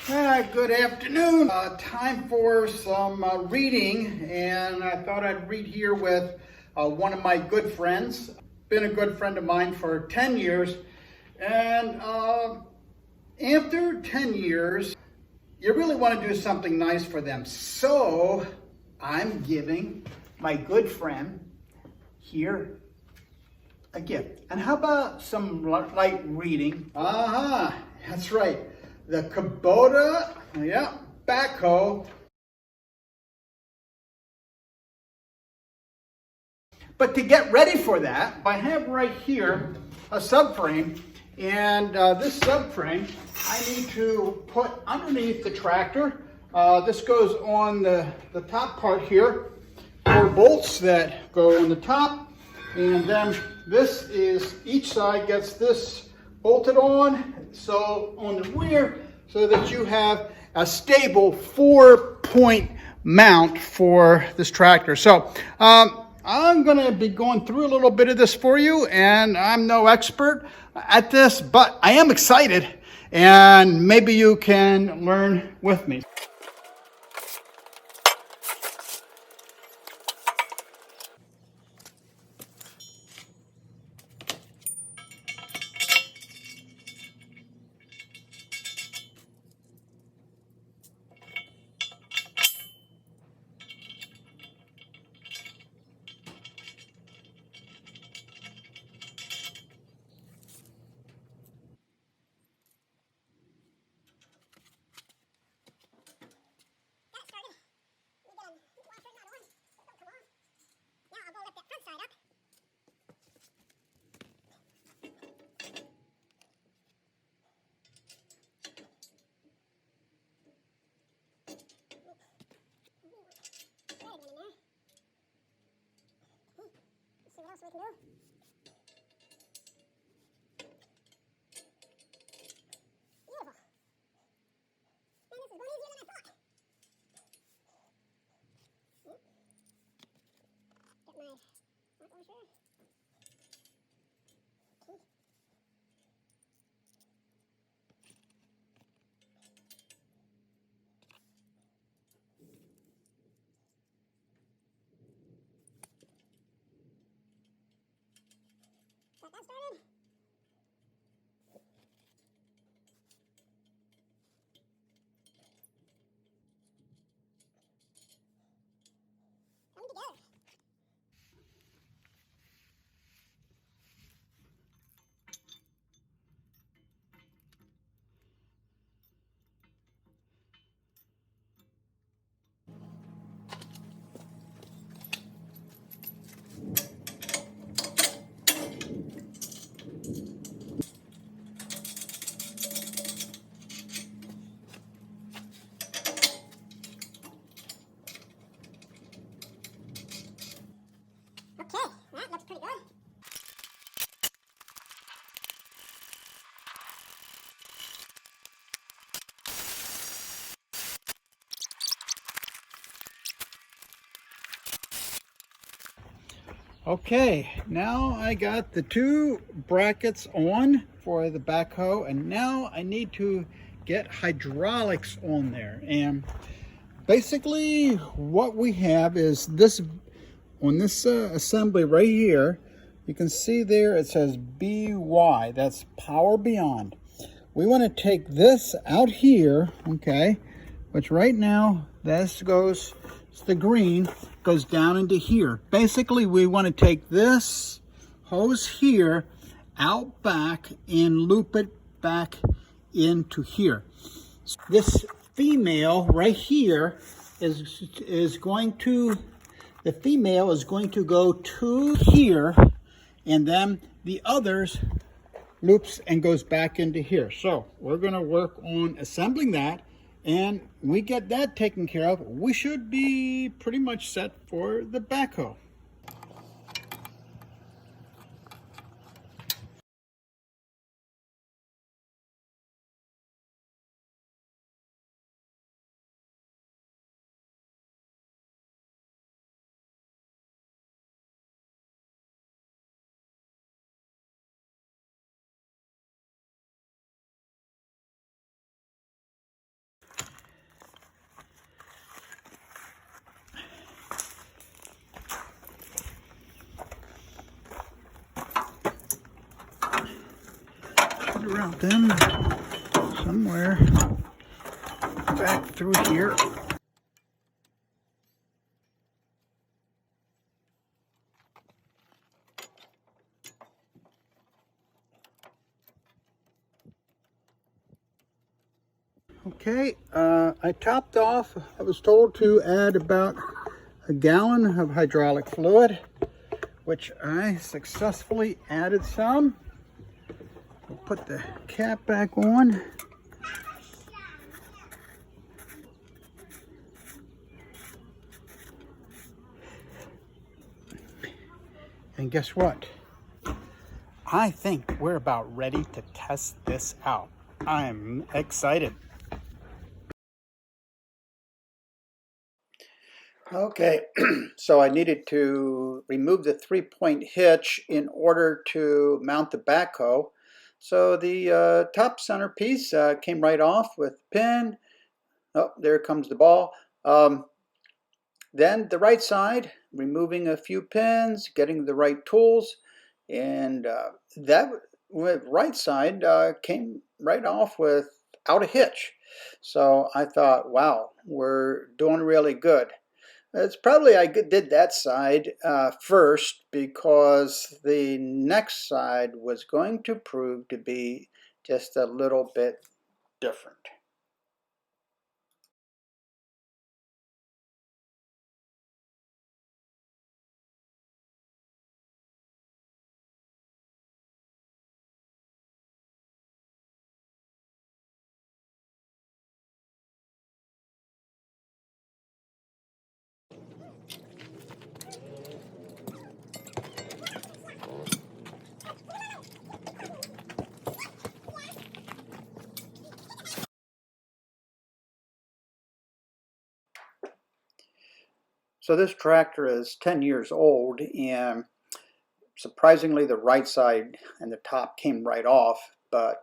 Good afternoon. Time for some reading, and I thought I'd read here with one of my good friends. Been a good friend of mine for 10 years, and after 10 years, you really want to do something nice for them. So I'm giving my good friend here a gift. And how about some light reading? That's right. The Kubota, Backhoe. But to get ready for that, I have right here a subframe, and this subframe I need to put underneath the tractor. This goes on the top part here, 4 bolts that go on the top, and then this is, each side gets this bolted on, so on the rear, so that you have a stable 4-point mount for this tractor. So I'm going to be going through a little bit of this for you, and I'm no expert at this, but I am excited, and maybe you can learn with me. See what else we can do. Beautiful. Man, this is going easier than I thought. Get my front washer. Key. Got that started? Coming together. Okay, that looks pretty good. Okay, now I got the 2 brackets on for the backhoe, and now I need to get hydraulics on there. And basically what we have is this, on this assembly right here, you can see there it says BY, that's Power Beyond. We want to take this out here, okay, which right now this goes, it's the green, goes down into here. Basically we want to take this hose here out back and loop it back into here. This female right here is going to, the female is going to go to here, and then the others loops and goes back into here. So we're going to work on assembling that, and we get that taken care of, we should be pretty much set for the backhoe. have them somewhere back through here. Okay, I topped off. I was told to add about a gallon of hydraulic fluid, which I successfully added some. We'll put the cap back on. And guess what? I think we're about ready to test this out. I'm excited. Okay, so I needed to remove the 3-point hitch in order to mount the backhoe. So the top centerpiece came right off with the pin. Oh, there comes the ball. Then the right side, removing a few pins, getting the right tools, and that right side came right off without a hitch. So I thought, wow, we're doing really good. It's probably I did that side first because the next side was going to prove to be just a little bit different. So this tractor is 10 years old, and surprisingly the right side and the top came right off, but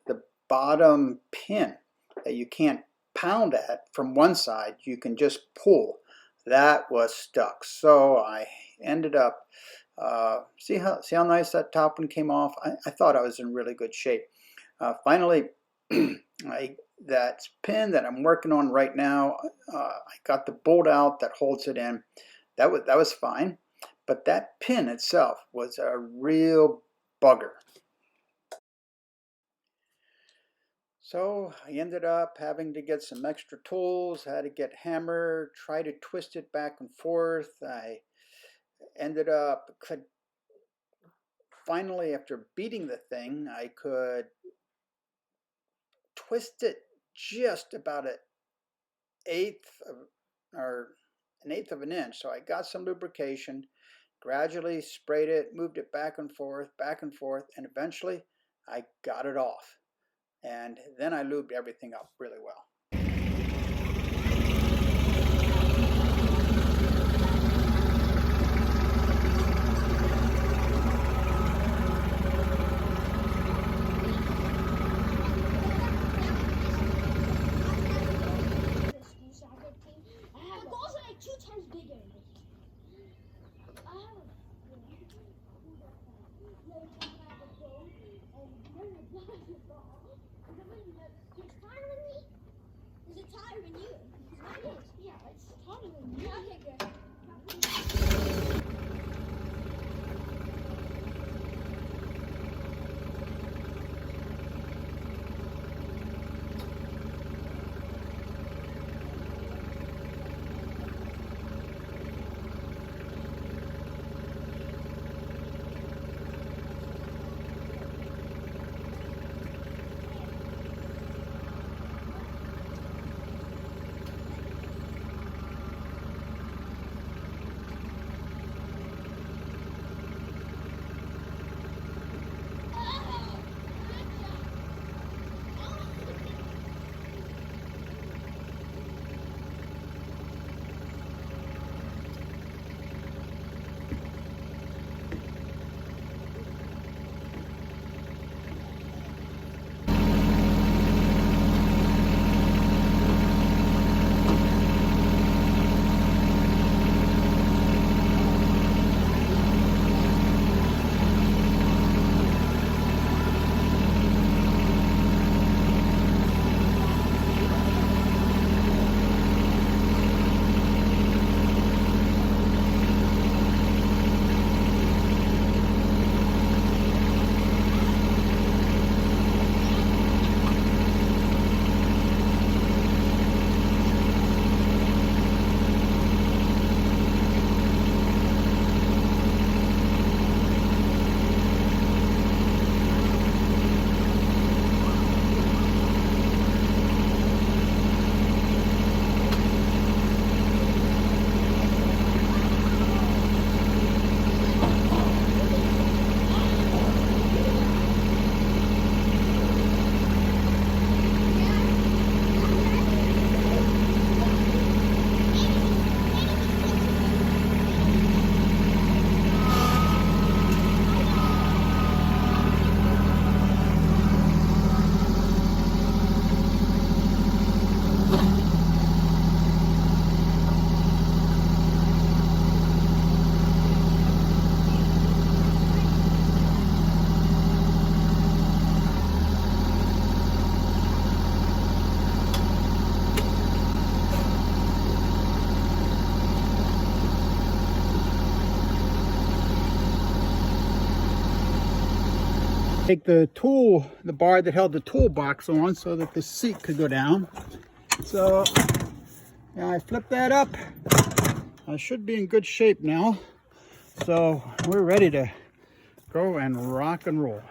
the bottom pin that you can't pound at from one side, you can just pull. That was stuck. So I ended up, see how nice that top one came off? I thought I was in really good shape. Finally, that pin that I'm working on right now, I got the bolt out that holds it in. That was fine, but that pin itself was a real bugger. So I ended up having to get some extra tools, had to get hammer, try to twist it back and forth. I ended up finally, after beating the thing, I could twist it just about an eighth of, or an eighth of an inch. So I got some lubrication, gradually sprayed it, moved it back and forth, and eventually I got it off. And then I lubed everything up really well. Take the bar that held the toolbox on so that the seat could go down. So now I flip that up. I should be in good shape now. So we're ready to go and rock and roll.